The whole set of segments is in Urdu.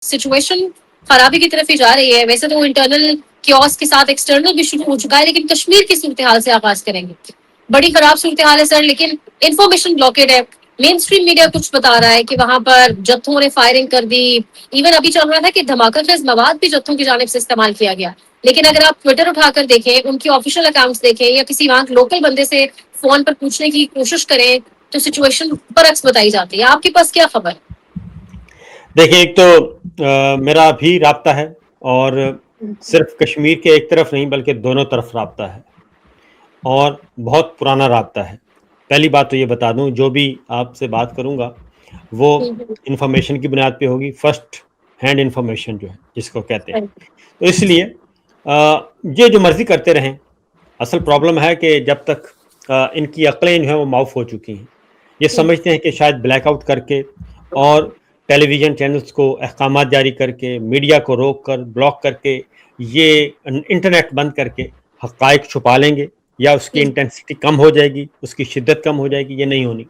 سچویشن خرابی کی طرف ہی جا رہی ہے. ویسے تو انٹرنل کیوس کے ساتھ ایکسٹرنل بھی شروع ہو چکا ہے, لیکن کشمیر کی صورتحال سے آغاز کریں گے. بڑی خراب صورتحال ہے سر, لیکن انفارمیشن بلاکیڈ ہے. مین اسٹریم میڈیا کچھ بتا رہا ہے کہ وہاں پر جتھوں نے فائرنگ کر دی. ایون ابھی چل رہا تھا کہ دھماکہ خیز مواد بھی جتھوں کی جانب سے استعمال کیا گیا. لیکن اگر آپ ٹویٹر اٹھا کر دیکھیں, ان کی آفیشیل اکاؤنٹس دیکھیں, یا کسی وہاں لوکل بندے سے فون پر پوچھنے کی کوشش کریں, تو سچویشن برعکس بتائی جاتی ہے. آپ کے پاس کیا خبر؟ دیکھیں, ایک تو میرا بھی رابطہ ہے, اور صرف کشمیر کے ایک طرف نہیں بلکہ دونوں طرف رابطہ ہے, اور بہت پرانا رابطہ ہے. پہلی بات تو یہ بتا دوں, جو بھی آپ سے بات کروں گا وہ انفارمیشن کی بنیاد پہ ہوگی, فرسٹ ہینڈ انفارمیشن جو ہے جس کو کہتے ہیں. تو اس لیے یہ جو مرضی کرتے رہیں, اصل پرابلم ہے کہ جب تک ان کی عقلیں جو ہیں وہ معاف ہو چکی ہیں, یہ سمجھتے ہیں کہ شاید بلیک آؤٹ کر کے اور ٹیلی ویژن چینلز کو احکامات جاری کر کے, میڈیا کو روک کر بلاک کر کے, یہ انٹرنیٹ بند کر کے حقائق چھپا لیں گے, یا اس کی انٹینسٹی کم ہو جائے گی, اس کی شدت کم ہو جائے گی. یہ نہیں ہونی.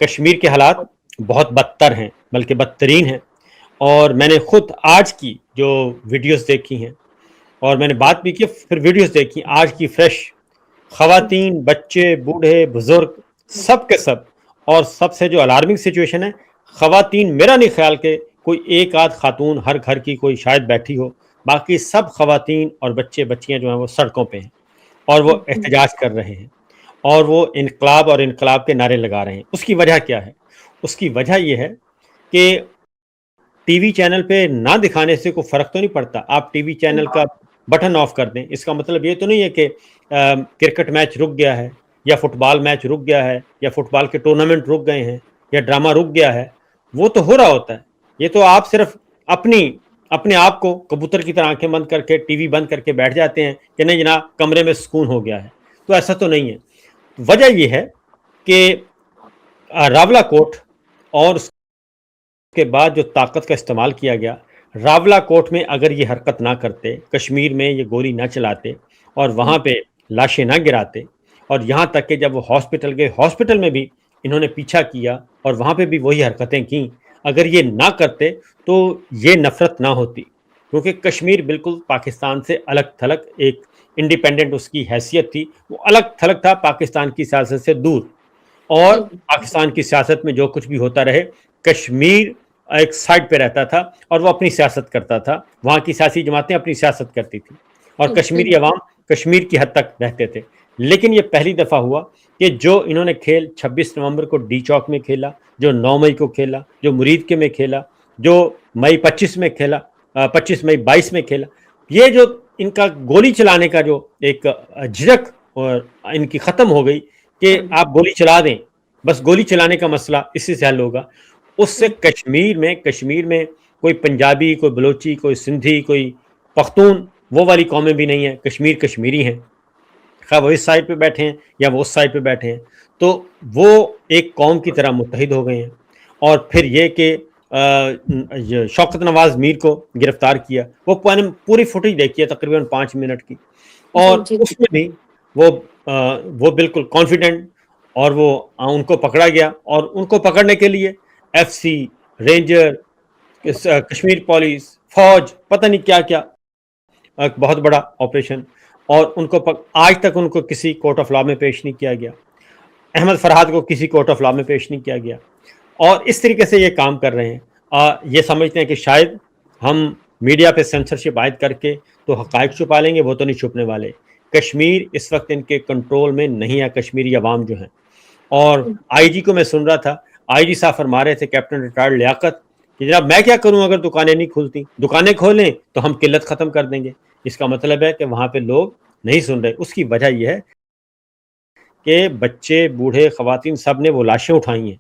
کشمیر کے حالات بہت بدتر ہیں, بلکہ بدترین ہیں. اور میں نے خود آج کی جو ویڈیوز دیکھی ہیں, اور میں نے بات بھی کی, پھر ویڈیوز دیکھی آج کی فریش, خواتین, بچے, بوڑھے, بزرگ, سب کے سب. اور سب سے جو الارمنگ سچویشن ہے, خواتین, میرا نہیں خیال کہ کوئی ایک آدھ خاتون ہر گھر کی کوئی شاید بیٹھی ہو, باقی سب خواتین اور بچے بچیاں جو ہیں وہ سڑکوں پہ ہیں, اور وہ احتجاج کر رہے ہیں, اور وہ انقلاب اور انقلاب کے نعرے لگا رہے ہیں. اس کی وجہ کیا ہے؟ اس کی وجہ یہ ہے کہ ٹی وی چینل پہ نہ دکھانے سے کوئی فرق تو نہیں پڑتا. آپ ٹی وی چینل کا بٹن آف کر دیں, اس کا مطلب یہ تو نہیں ہے کہ کرکٹ میچ رک گیا ہے, یا فٹ بال میچ رک گیا ہے, یا فٹ بال کے ٹورنامنٹ رک گئے ہیں, یا ڈرامہ رک گیا ہے. وہ تو ہو رہا ہوتا ہے. یہ تو آپ صرف اپنے آپ کو کبوتر کی طرح آنکھیں بند کر کے, ٹی وی بند کر کے بیٹھ جاتے ہیں کہ نہیں جناب کمرے میں سکون ہو گیا ہے. تو ایسا تو نہیں ہے. وجہ یہ ہے کہ راولا کوٹ اور اس کے بعد جو طاقت کا استعمال کیا گیا, راولا کوٹ میں اگر یہ حرکت نہ کرتے, کشمیر میں یہ گولی نہ چلاتے, اور وہاں پہ لاشیں نہ گراتے, اور یہاں تک کہ جب وہ ہاسپٹل گئے, ہاسپٹل میں بھی انہوں نے پیچھا کیا اور وہاں پہ بھی وہی حرکتیں کیں, اگر یہ نہ کرتے تو یہ نفرت نہ ہوتی. کیونکہ کشمیر بالکل پاکستان سے الگ تھلگ ایک انڈیپینڈنٹ اس کی حیثیت تھی, وہ الگ تھلگ تھا پاکستان کی سیاست سے دور. اور پاکستان کی سیاست میں جو کچھ بھی ہوتا رہے, کشمیر ایک سائڈ پہ رہتا تھا اور وہ اپنی سیاست کرتا تھا. وہاں کی سیاسی جماعتیں اپنی سیاست کرتی تھیں, اور کشمیری عوام کشمیر کی حد تک رہتے تھے. لیکن یہ پہلی دفعہ ہوا کہ جو انہوں نے کھیل 26 نومبر کو ڈی چوک میں کھیلا, جو 9 مئی کو کھیلا, جو مرید کے میں کھیلا, جو مئی 25 میں کھیلا, 25 مئی 22 میں کھیلا, یہ جو ان کا گولی چلانے کا جو ایک جھجک اور ان کی ختم ہو گئی کہ آپ گولی چلا دیں, بس گولی چلانے کا مسئلہ اسی سے حل ہوگا. اس سے کشمیر میں کوئی پنجابی, کوئی بلوچی, کوئی سندھی, کوئی پختون, وہ والی قومیں بھی نہیں ہیں. کشمیر کشمیری ہیں, خواہ وہ اس سائڈ پہ بیٹھے ہیں یا وہ اس سائڈ پہ بیٹھے ہیں. تو وہ ایک قوم کی طرح متحد ہو گئے ہیں. اور پھر یہ کہ شوکت نواز میر کو گرفتار کیا, وہ پوری فوٹیج دیکھی ہے تقریباً 5 منٹ کی, اور اس میں بھی وہ بالکل کانفیڈنٹ, اور وہ ان کو پکڑا گیا, اور ان کو پکڑنے کے لیے F C, ranger, Kashmir police, فوج, پتہ نہیں کیا کیا, ایک بہت بڑا آپریشن. اور ان کو آج تک ان کو کسی کورٹ آف لا میں پیش نہیں کیا گیا. احمد فرحات کو کسی کورٹ آف لا میں پیش نہیں کیا گیا. اور اس طریقے سے یہ کام کر رہے ہیں. یہ سمجھتے ہیں کہ شاید ہم میڈیا پہ سینسرشپ عائد کر کے تو حقائق چھپا لیں گے, وہ تو نہیں چھپنے والے. کشمیر اس وقت ان کے کنٹرول میں نہیں ہے, کشمیری عوام جو ہیں. اور آئی جی کو میں سن رہا تھا, آئی جی صاحب فرما رہے تھے, کیپٹن ریٹائرڈ لیاقت, کہ جناب میں کیا کروں اگر دکانیں نہیں کھلتی, دکانیں کھولیں تو ہم قلت ختم کر دیں گے. اس کا مطلب ہے کہ وہاں پہ لوگ نہیں سن رہے. اس کی وجہ یہ ہے کہ بچے, بوڑھے, خواتین, سب نے وہ لاشیں اٹھائی ہیں.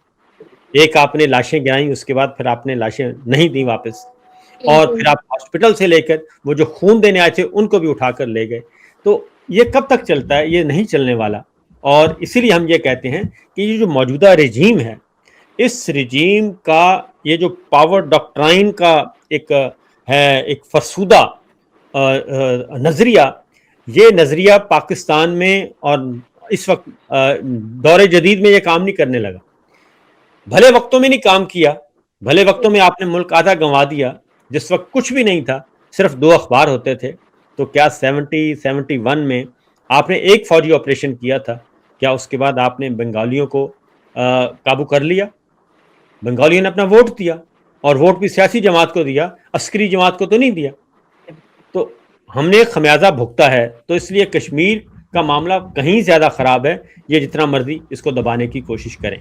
ایک آپ نے لاشیں گرائیں, اس کے بعد پھر آپ نے لاشیں نہیں دیں واپس, اور پھر آپ ہاسپٹل سے لے کر وہ جو خون دینے آئے تھے ان کو بھی اٹھا کر لے گئے. تو یہ کب تک چلتا ہے؟ یہ نہیں چلنے والا. اور اسی لیے ہم یہ کہتے ہیں کہ یہ جو موجودہ رجیم ہے, اس رجیم کا یہ جو پاور ڈاکٹرائن کا ایک ہے, ایک فرسودہ نظریہ, یہ نظریہ پاکستان میں اور اس وقت دور جدید میں یہ کام نہیں کرنے لگا. بھلے وقتوں میں نہیں کام کیا, بھلے وقتوں میں آپ نے ملک آدھا گنوا دیا, جس وقت کچھ بھی نہیں تھا, صرف 2 اخبار ہوتے تھے, تو کیا 71 میں آپ نے ایک فوجی آپریشن کیا تھا؟ کیا اس کے بعد آپ نے بنگالیوں کو قابو کر لیا؟ بنگالیوں نے اپنا ووٹ دیا, اور ووٹ بھی سیاسی جماعت کو دیا, عسکری جماعت کو تو نہیں دیا. تو ہم نے خمیازہ بھگتا ہے. تو اس لیے کشمیر کا معاملہ کہیں زیادہ خراب ہے, یہ جتنا مرضی اس کو دبانے کی کوشش کریں.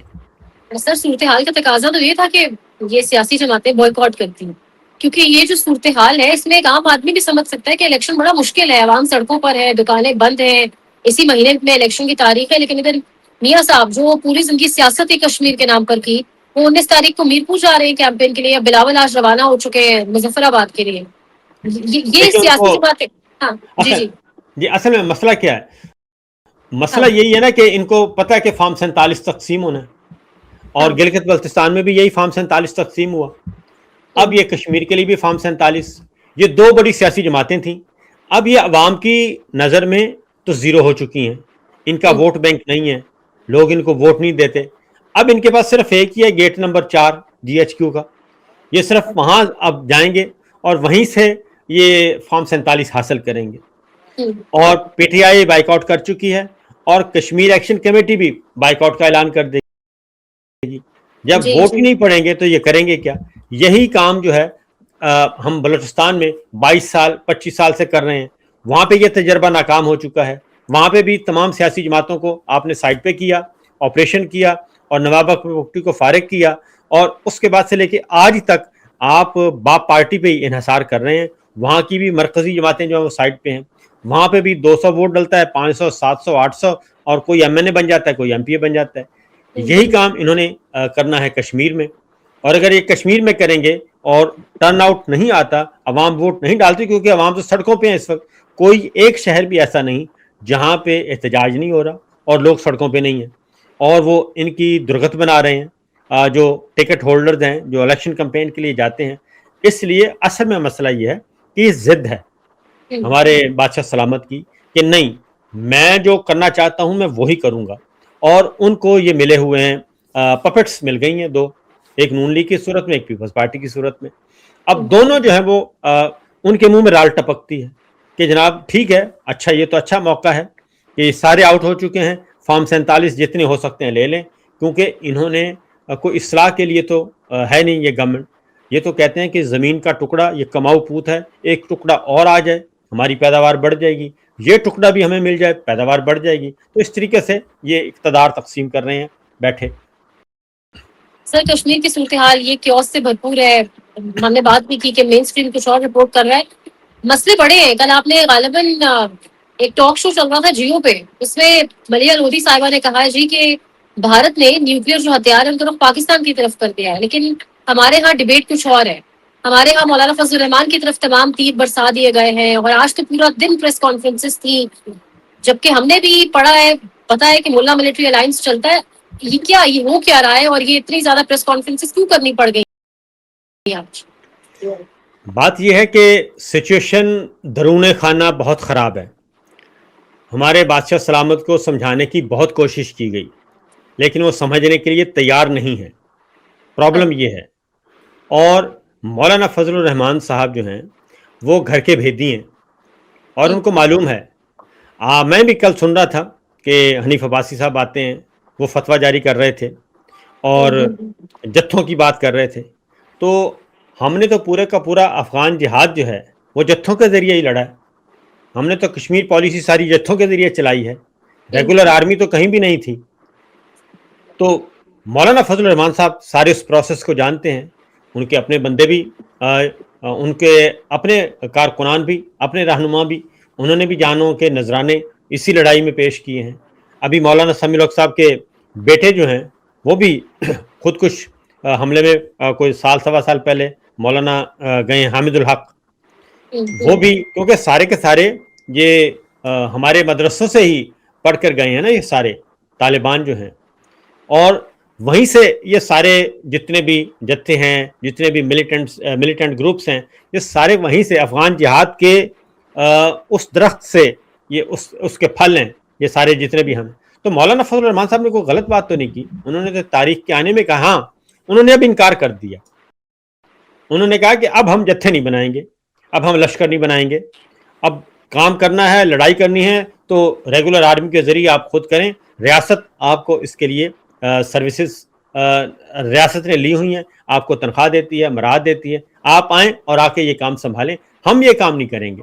سر صورتحال کا تقاضا تو یہ تھا کہ یہ سیاسی جماعتیں بوائیکاٹ کرتی ہیں, کیونکہ یہ جو صورتحال ہے اس میں ایک عام آدمی بھی سمجھ سکتا ہے کہ الیکشن بڑا مشکل ہے, عوام سڑکوں پر ہے, دکانیں بند ہیں, اسی مہینے میں الیکشن کی تاریخ ہے. لیکن ادھر میاں صاحب جو پوری زندگی سیاست ہی کشمیر کے نام پر کی, وہ 19 تاریخ کو میرپور جا رہے ہیں کیمپین کے لیے, بلاول آج روانہ ہو چکے ہیں مظفر آباد کے لیے. یہ دیکھیں ان سیاسی کو جماعتیں. ہاں جی اصل جی جی اصل میں مسئلہ کیا ہے؟ ہاں مسئلہ یہی ہے نا کہ ان کو پتہ ہے کہ فارم 47 تقسیم ہونا ہے, اور ہاں گلگت بلتستان میں بھی یہی فارم 47 تقسیم ہوا. اب یہ کشمیر کے لیے بھی فارم 47, یہ 2 بڑی سیاسی جماعتیں تھیں. اب یہ عوام کی نظر میں تو زیرو ہو چکی ہیں, ان کا ووٹ بینک نہیں ہے, لوگ ان کو ووٹ نہیں دیتے. اب ان کے پاس صرف ایک ہی ہے, گیٹ نمبر 4 GHQ کا. یہ صرف وہاں اب جائیں گے اور وہیں سے یہ فارم 47 حاصل کریں گے. اور P T I bike out کر چکی ہے, اور کشمیر ایکشن کمیٹی بھی بائیک آؤٹ کا اعلان کر دے گی. جب جی ووٹ جی ہی نہیں پڑیں گے تو یہ کریں گے کیا؟ یہی کام جو ہے ہم بلوچستان میں 22 سال 25 سال سے کر رہے ہیں. وہاں پہ یہ تجربہ ناکام ہو چکا ہے. وہاں پہ بھی تمام سیاسی جماعتوں کو آپ نے سائڈ پہ کیا, آپریشن کیا, اور نواب اکبر بگٹی کو فارغ کیا, اور اس کے بعد سے لے کے آج تک آپ باپ پارٹی پہ ہی انحصار کر رہے ہیں. وہاں کی بھی مرکزی جماعتیں جو ہیں وہ سائڈ پہ ہیں. وہاں پہ بھی 200 ووٹ ڈلتا ہے, 500 700 800, اور کوئی MNA بن جاتا ہے, کوئی MP بن جاتا ہے. یہی کام انہوں نے کرنا ہے کشمیر میں. اور اگر یہ کشمیر میں کریں گے اور ٹرن آؤٹ نہیں آتا, عوام ووٹ نہیں ڈالتی, کیونکہ عوام تو سڑکوں پہ ہیں اس وقت. کوئی ایک شہر بھی ایسا نہیں جہاں پہ احتجاج نہیں ہو رہا اور لوگ سڑکوں پہ نہیں ہیں, اور وہ ان کی درگت بنا رہے ہیں جو ٹکٹ ہولڈرز ہیں, جو الیکشن کمپین کے لیے جاتے ہیں. اس لیے اصل میں مسئلہ یہ ہے کہ یہ ضد ہے ہمارے بادشاہ سلامت کی, کہ نہیں میں جو کرنا چاہتا ہوں میں وہی کروں گا. اور ان کو یہ ملے ہوئے ہیں, پپٹس مل گئی ہیں 2, ایک نون لیگ کی صورت میں, ایک پیپلز پارٹی کی صورت میں. اب دونوں جو ہیں وہ ان کے منہ میں رال ٹپکتی ہے کہ جناب ٹھیک ہے, اچھا یہ تو اچھا موقع ہے کہ سارے آؤٹ ہو چکے ہیں, فارم 47 جتنے ہو سکتے ہیں لے لیں. کیونکہ انہوں نے کوئی اصلاح کے لیے تو ہے نہیں یہ گورنمنٹ. یہ تو کہتے ہیں کہ زمین کا ٹکڑا یہ کماؤ پوت ہے, ایک ٹکڑا اور آ جائے ہماری پیداوار بڑھ جائے گی, یہ ٹکڑا بھی ہمیں مل جائے پیداوار بڑھ جائے گی. تو اس طریقے سے یہ اقتدار تقسیم کر رہے ہیں بیٹھے. سر کشمیر کی صورتحال یہ کیوس سے بھرپور ہے. ہم نے بات بھی کی کہ مین اسٹریم کچھ اور رپورٹ کر رہا ہے. مسئلے بڑے ہیں. کل آپ نے غالباً ایک ٹاک شو چل رہا تھا جیو پہ, اس میں ملیحہ لودھی صاحبہ نے کہا ہے جی کہ بھارت نے نیوکلیر جو ہتھیار ہے ان کو پاکستان کی طرف کر دیا ہے, لیکن ہمارے ہاں ڈبیٹ کچھ اور ہے. ہمارے ہاں مولانا فضل الرحمان کی طرف تمام تیر برسا دیے گئے ہیں, اور آج تو پورا دن پریس کانفرنسز تھی, جبکہ ہم نے بھی پڑھا ہے, پتا ہے کہ ملا ملٹری الائنس چلتا ہے. یہ ہو کیا رہا ہے, اور یہ اتنی زیادہ پریس کانفرنسز کیوں کرنی پڑ گئی آج؟ بات یہ ہے کہ سچویشن درون خانہ بہت خراب ہے. ہمارے بادشاہ سلامت کو سمجھانے کی بہت کوشش کی گئی, لیکن وہ سمجھنے کے لیے تیار نہیں ہے. پرابلم یہ ہے. اور مولانا فضل الرحمان صاحب جو ہیں وہ گھر کے بھیدی ہیں, اور ان کو معلوم ہے. میں بھی کل سن رہا تھا کہ حنیف عباسی صاحب آتے ہیں, وہ فتویٰ جاری کر رہے تھے اور جتھوں کی بات کر رہے تھے. تو ہم نے تو پورے کا پورا افغان جہاد جو ہے وہ جتھوں کے ذریعے ہی لڑا ہے. ہم نے تو کشمیر پالیسی ساری جتھوں کے ذریعے چلائی ہے, ریگولر آرمی تو کہیں بھی نہیں تھی. تو مولانا فضل الرحمان صاحب سارے اس پروسیس کو جانتے ہیں. ان کے اپنے بندے بھی, ان کے اپنے کارکنان بھی, اپنے رہنما بھی, انہوں نے بھی جانوں کے نذرانے اسی لڑائی میں پیش کیے ہیں. ابھی مولانا سمیع الحق صاحب کے بیٹے جو ہیں وہ بھی خودکش حملے میں کوئی سال سوا سال پہلے مولانا گئے ہیں, حامد الحق. وہ بھی کیونکہ سارے کے سارے یہ ہمارے مدرسوں سے ہی پڑھ کر گئے ہیں نا, یہ سارے طالبان جو ہیں. اور وہیں سے یہ سارے جتنے بھی جتھے ہیں, جتنے بھی ملیٹنٹ گروپس ہیں, یہ سارے وہیں سے افغان جہاد کے اس درخت سے یہ اس کے پھل ہیں یہ سارے جتنے بھی ہم. تو مولانا فضل الرحمان صاحب نے کوئی غلط بات تو نہیں کی. انہوں نے تو تاریخ کے آنے میں کہا, انہوں نے اب انکار کر دیا. انہوں نے کہا کہ اب ہم جتھے نہیں بنائیں گے, اب ہم لشکر نہیں بنائیں گے, اب کام کرنا ہے, لڑائی کرنی ہے تو ریگولر آرمی کے ذریعے آپ خود کریں, ریاست آپ کو اس کے لیے سروسز ریاست نے لی ہوئی ہیں, آپ کو تنخواہ دیتی ہے, مراعات دیتی ہے, آپ آئیں اور آ کے یہ کام سنبھالیں, ہم یہ کام نہیں کریں گے.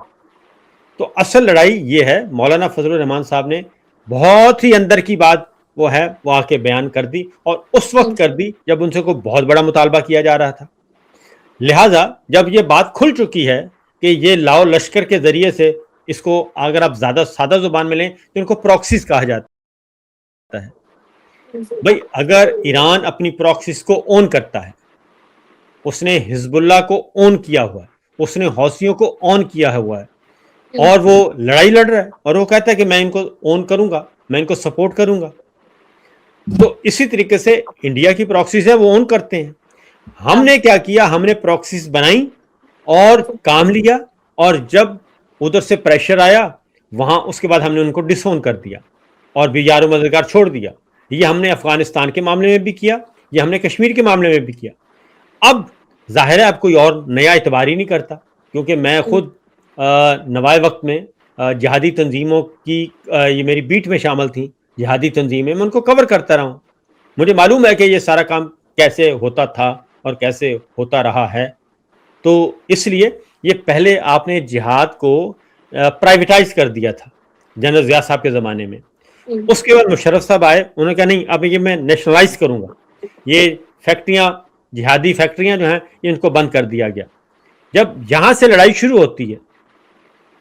تو اصل لڑائی یہ ہے. مولانا فضل الرحمان صاحب نے بہت ہی اندر کی بات وہ ہے وہ آ کے بیان کر دی, اور اس وقت کر دی جب ان سے کوئی بہت بڑا مطالبہ کیا جا رہا تھا. لہٰذا جب یہ بات کھل چکی ہے کہ یہ لاؤ لشکر کے ذریعے سے, اس کو اگر آپ زیادہ سادہ زبان میں لیں تو ان کو پراکسیز کہا جاتا ہے. بھائی اگر ایران اپنی پراکسیز کو اون کرتا ہے, اس نے حزب اللہ کو اون کیا ہوا ہے, اس نے حوثیوں کو اون کیا ہوا ہے, اور وہ لڑائی لڑ رہا ہے, اور وہ کہتا ہے کہ میں ان کو اون کروں گا, میں ان کو سپورٹ کروں گا, تو اسی طریقے سے انڈیا کی پراکسیز ہے وہ اون کرتے ہیں. ہم نے کیا کیا, ہم نے پراکسیز بنائی اور کام لیا, اور جب ادھر سے پریشر آیا وہاں اس کے بعد ہم نے ان کو ڈس اون کر دیا اور بھی یار و مددگار چھوڑ دیا. یہ ہم نے افغانستان کے معاملے میں بھی کیا, یہ ہم نے کشمیر کے معاملے میں بھی کیا. اب ظاہر ہے اب کوئی اور نیا اعتبار ہی نہیں کرتا, کیونکہ میں خود نوائے وقت میں جہادی تنظیموں کی یہ میری بیٹ میں شامل تھیں, جہادی تنظیمیں, میں ان کو کور کرتا رہا ہوں. مجھے معلوم ہے کہ یہ سارا کام کیسے ہوتا تھا اور کیسے ہوتا رہا ہے. تو اس لیے یہ پہلے آپ نے جہاد کو پرائیویٹائز کر دیا تھا جنرل ضیاء صاحب کے زمانے میں. اس کے بعد مشرف صاحب آئے, انہوں نے کہا نہیں اب یہ میں نیشنلائز کروں گا, یہ فیکٹریاں جہادی فیکٹریاں جو ہیں ان کو بند کر دیا گیا. جب یہاں سے لڑائی شروع ہوتی ہے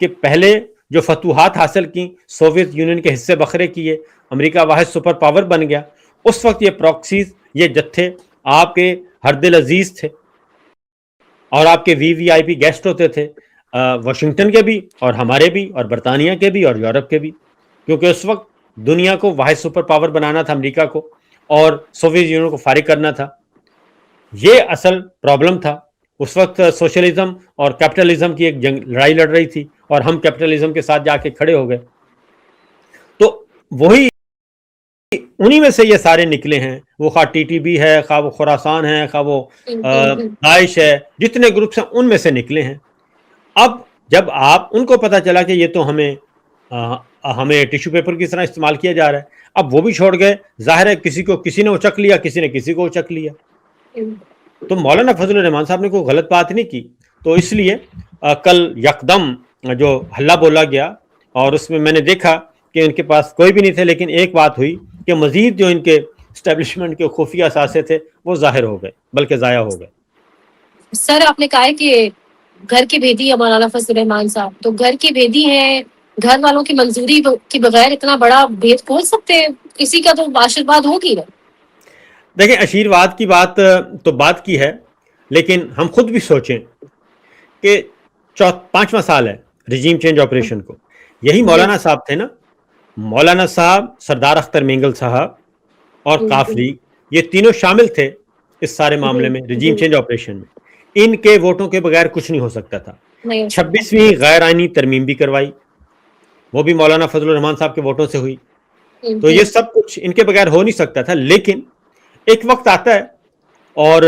کہ پہلے جو فتوحات حاصل کی, سوویت یونین کے حصے بکھرے کیے, امریکہ واحد سپر پاور بن گیا, اس وقت یہ پراکسیز, یہ جتھے آپ کے ہر دل عزیز تھے اور آپ کے وی آئی پی گیسٹ ہوتے تھے, واشنگٹن کے بھی اور ہمارے بھی اور برطانیہ کے بھی اور یورپ کے بھی, کیونکہ اس وقت دنیا کو واحد سپر پاور بنانا تھا امریکہ کو, اور سوویت یونین کو فارغ کرنا تھا. یہ اصل پرابلم تھا. اس وقت سوشلزم اور کیپٹلزم کی ایک لڑائی لڑ رہی تھی, اور ہم کیپٹلزم کے ساتھ جا کے کھڑے ہو گئے. تو وہی انہی میں سے یہ سارے نکلے ہیں, وہ خواہ ٹی ٹی بی ہے, خواہ وہ خراسان ہے, خواہ وہ داعش ہے, جتنے گروپس ہیں ان میں سے نکلے ہیں. اب جب آپ ان کو پتا چلا کہ یہ تو ہمیں ٹیشو پیپر کی طرح استعمال کیا جا رہا ہے, اب وہ بھی چھوڑ گئے. ظاہر ہے کسی نے اچک لیا, کسی نے کسی کو اچک لیا. تو مولانا فضل الرحمان صاحب نے کوئی غلط بات نہیں کی. تو اس لیے کل یکدم جو ہلا بولا گیا, اور اس میں میں نے دیکھا کہ ان کے پاس کوئی بھی نہیں تھے, لیکن ایک بات ہوئی کہ مزید جو ان کے اسٹیبلشمنٹ کے خفیہ اثاثے تھے وہ ظاہر ہو گئے, بلکہ ضائع ہو گئے. سر آپ نے کہا ہے کہ گھر کی بھیدی ہے مولانا فضل الرحمان صاحب, تو گھر کی بھیدی ہے, گھر والوں کی منظوری کے بغیر اتنا بڑا بھید کھول سکتے ہیں؟ کسی کا تو آشیرواد ہوگی نا. دیکھیں آشیرواد کی بات تو بات کی ہے, لیکن ہم خود بھی سوچیں کہ 5واں سال ہے رجیم چینج آپریشن کو. یہی مولانا صاحب تھے نا, مولانا صاحب, سردار اختر مینگل صاحب اور کاف لیگ, یہ تینوں شامل تھے اس سارے معاملے میں, رجیم چینج آپریشن میں. ان کے ووٹوں کے بغیر کچھ نہیں ہو سکتا تھا. 26ویں غیر آئینی ترمیم بھی کروائی, وہ بھی مولانا فضل الرحمان صاحب کے ووٹوں سے ہوئی. تو یہ سب کچھ ان کے بغیر ہو نہیں سکتا تھا. لیکن ایک وقت آتا ہے اور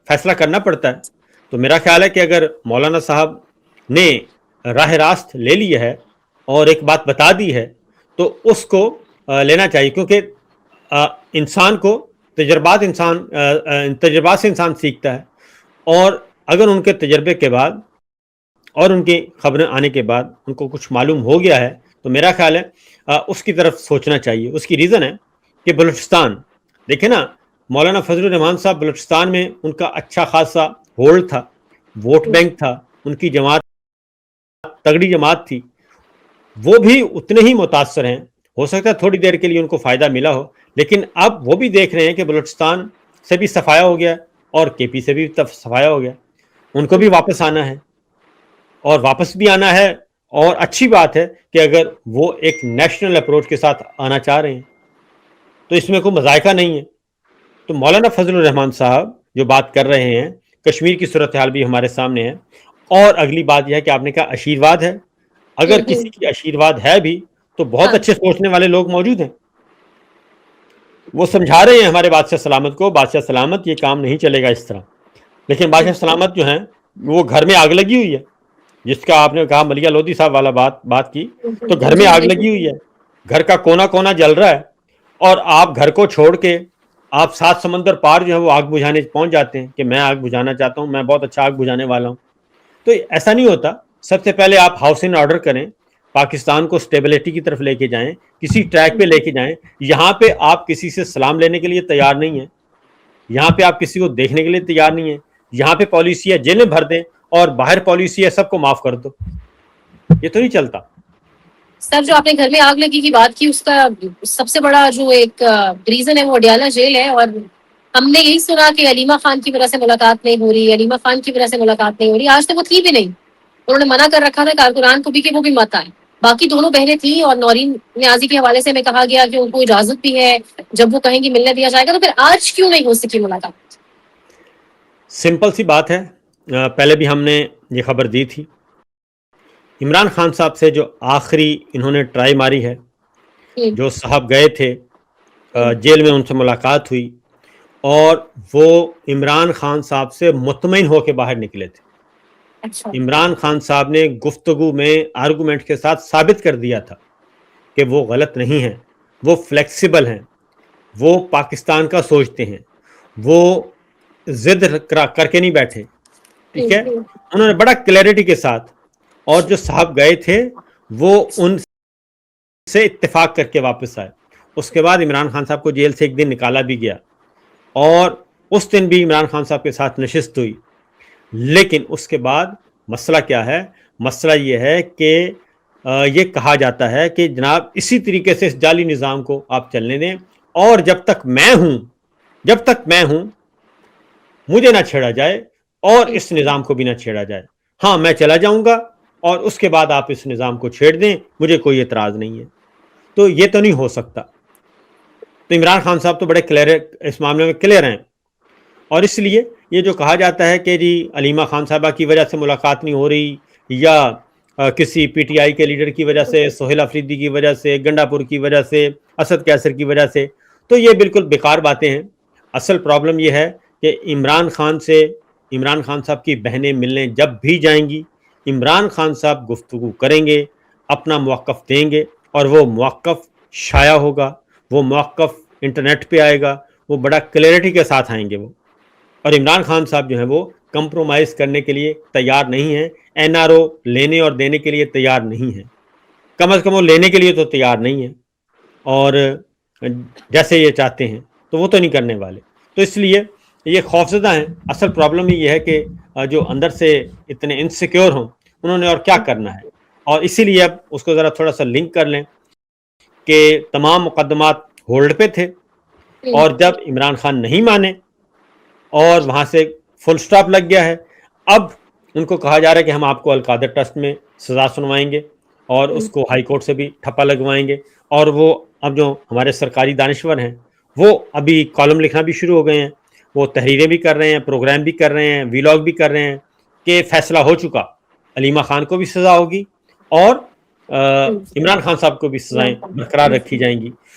فیصلہ کرنا پڑتا ہے. تو میرا خیال ہے کہ اگر مولانا صاحب نے راہ راست لے لی ہے اور ایک بات بتا دی ہے تو اس کو لینا چاہیے, کیونکہ انسان کو تجربات سے انسان سیکھتا ہے, اور اگر ان کے تجربے کے بعد اور ان کی خبریں آنے کے بعد ان کو کچھ معلوم ہو گیا ہے تو میرا خیال ہے اس کی طرف سوچنا چاہیے. اس کی ریزن ہے کہ بلوچستان, دیکھیں نا, مولانا فضل الرحمان صاحب بلوچستان میں ان کا اچھا خاصا ہولڈ تھا, ووٹ بینک تھا, ان کی جماعت تگڑی جماعت تھی, وہ بھی اتنے ہی متاثر ہیں. ہو سکتا ہے تھوڑی دیر کے لیے ان کو فائدہ ملا ہو, لیکن اب وہ بھی دیکھ رہے ہیں کہ بلوچستان سے بھی صفایا ہو گیا اور کے پی سے بھی صفایا ہو گیا. ان کو بھی واپس آنا ہے, اور واپس بھی آنا ہے, اور اچھی بات ہے کہ اگر وہ ایک نیشنل اپروچ کے ساتھ آنا چاہ رہے ہیں تو اس میں کوئی مذائقہ نہیں ہے. تو مولانا فضل الرحمان صاحب جو بات کر رہے ہیں, کشمیر کی صورتحال بھی ہمارے سامنے ہے. اور اگلی بات یہ ہے کہ آپ نے کہا آشیرواد ہے, اگر کسی کی آشیرواد ہے بھی تو بہت اچھے سوچنے والے لوگ موجود ہیں, وہ سمجھا رہے ہیں ہمارے بادشاہ سلامت کو, بادشاہ سلامت یہ کام نہیں چلے گا اس طرح. لیکن بادشاہ سلامت جو ہیں وہ گھر میں آگ لگی ہوئی ہے، جس کا آپ نے کہا ملیہ لودھی صاحب والا بات کی، تو گھر میں جی آگ بالکل لگی ہوئی ہے، گھر کا کونا کونا جل رہا ہے، اور آپ گھر کو چھوڑ کے آپ 7 سمندر پار جو ہے وہ آگ بجھانے پہنچ جاتے ہیں کہ میں آگ بجھانا چاہتا ہوں، میں بہت اچھا آگ بجھانے والا ہوں. تو ایسا نہیں ہوتا. سب سے پہلے آپ ہاؤس ان آرڈر کریں، پاکستان کو سٹیبلٹی کی طرف لے کے جائیں، کسی ٹریک پہ لے کے جائیں. یہاں پہ آپ کسی سے سلام لینے کے لیے تیار نہیں ہیں، یہاں پہ آپ کسی کو دیکھنے کے لیے تیار نہیں ہیں، یہاں پہ پالیسی ہے جیلیں بھر دیں اور باہر پالیسی ہے سب کو معاف کر دو. یہ تو نہیں چلتا. سر، جو آپ نے گھر میں آگ لگی کی بات کی، اس کا سب سے بڑا جو ایک ریزن ہے وہ اڈیالہ جیل ہے. اور ہم نے یہی سنا کہ علیمہ خان کی وجہ سے ملاقات نہیں ہو رہی، علیمہ خان کی وجہ سے ملاقات نہیں ہو رہی. آج تک وہ تھی بھی نہیں. انہوں نے منع کر رکھا تھا کارکنان کو بھی کہ وہ بھی مت آئے. باقی دونوں بہنیں تھیں، اور نورین نیازی کے حوالے سے ہمیں کہا گیا کہ ان کو اجازت بھی ہے، جب وہ کہیں گی ملنے دیا جائے گا. تو پھر آج کیوں نہیں ہو سکی ملاقات؟ سمپل سی بات ہے، پہلے بھی ہم نے یہ خبر دی تھی. عمران خان صاحب سے جو آخری انہوں نے ٹرائی ماری ہے، جو صاحب گئے تھے جیل میں، ان سے ملاقات ہوئی، اور وہ عمران خان صاحب سے مطمئن ہو کے باہر نکلے تھے. اچھا. عمران خان صاحب نے گفتگو میں آرگومنٹ کے ساتھ ثابت کر دیا تھا کہ وہ غلط نہیں ہیں، وہ فلیکسیبل ہیں، وہ پاکستان کا سوچتے ہیں، وہ ضد کر کے نہیں بیٹھے. ٹھیک ہے، انہوں نے بڑا کلیئرٹی کے ساتھ، اور جو صاحب گئے تھے وہ ان سے اتفاق کر کے واپس آئے. اس کے بعد عمران خان صاحب کو جیل سے ایک دن نکالا بھی گیا، اور اس دن بھی عمران خان صاحب کے ساتھ نشست ہوئی. لیکن اس کے بعد مسئلہ کیا ہے؟ مسئلہ یہ ہے کہ یہ کہا جاتا ہے کہ جناب اسی طریقے سے اس جعلی نظام کو آپ چلنے دیں، اور جب تک میں ہوں مجھے نہ چھیڑا جائے، اور اس نظام کو بھی نہ چھیڑا جائے. ہاں، میں چلا جاؤں گا، اور اس کے بعد آپ اس نظام کو چھیڑ دیں، مجھے کوئی اعتراض نہیں ہے. تو یہ تو نہیں ہو سکتا. تو عمران خان صاحب تو بڑے کلیئر، اس معاملے میں کلیئر ہیں. اور اس لیے یہ جو کہا جاتا ہے کہ جی علیمہ خان صاحبہ کی وجہ سے ملاقات نہیں ہو رہی، یا کسی پی ٹی آئی کے لیڈر کی وجہ سے، سہیل افریدی کی وجہ سے، گنڈا پور کی وجہ سے، اسد کیسر کی وجہ سے، تو یہ بالکل بیکار باتیں ہیں. اصل پرابلم یہ ہے کہ عمران خان صاحب کی بہنیں ملنے جب بھی جائیں گی، عمران خان صاحب گفتگو کریں گے، اپنا موقف دیں گے، اور وہ موقف شائع ہوگا، وہ موقف انٹرنیٹ پہ آئے گا، وہ بڑا کلیئرٹی کے ساتھ آئیں گے وہ. اور عمران خان صاحب جو ہیں وہ کمپرومائز کرنے کے لیے تیار نہیں ہیں، این آر او لینے اور دینے کے لیے تیار نہیں ہیں. کم از کم وہ لینے کے لیے تو تیار نہیں ہیں، اور جیسے یہ چاہتے ہیں تو وہ تو نہیں کرنے والے. تو اس لیے یہ خوفزدہ ہیں. اصل پرابلم یہ ہے کہ جو اندر سے اتنے انسیکیور ہوں، انہوں نے اور کیا کرنا ہے. اور اسی لیے اب اس کو ذرا تھوڑا سا لنک کر لیں کہ تمام مقدمات ہولڈ پہ تھے، اور جب عمران خان نہیں مانے اور وہاں سے فل سٹاپ لگ گیا ہے، اب ان کو کہا جا رہا ہے کہ ہم آپ کو القادر ٹرسٹ میں سزا سنوائیں گے، اور اس کو ہائی کورٹ سے بھی ٹھپا لگوائیں گے. اور وہ اب جو ہمارے سرکاری دانشور ہیں وہ ابھی کالم لکھنا بھی شروع ہو گئے ہیں، وہ تحریریں بھی کر رہے ہیں، پروگرام بھی کر رہے ہیں، ویلاگ بھی کر رہے ہیں کہ فیصلہ ہو چکا، علیمہ خان کو بھی سزا ہوگی، اور عمران خان صاحب کو بھی سزائیں برقرار رکھی جائیں گی.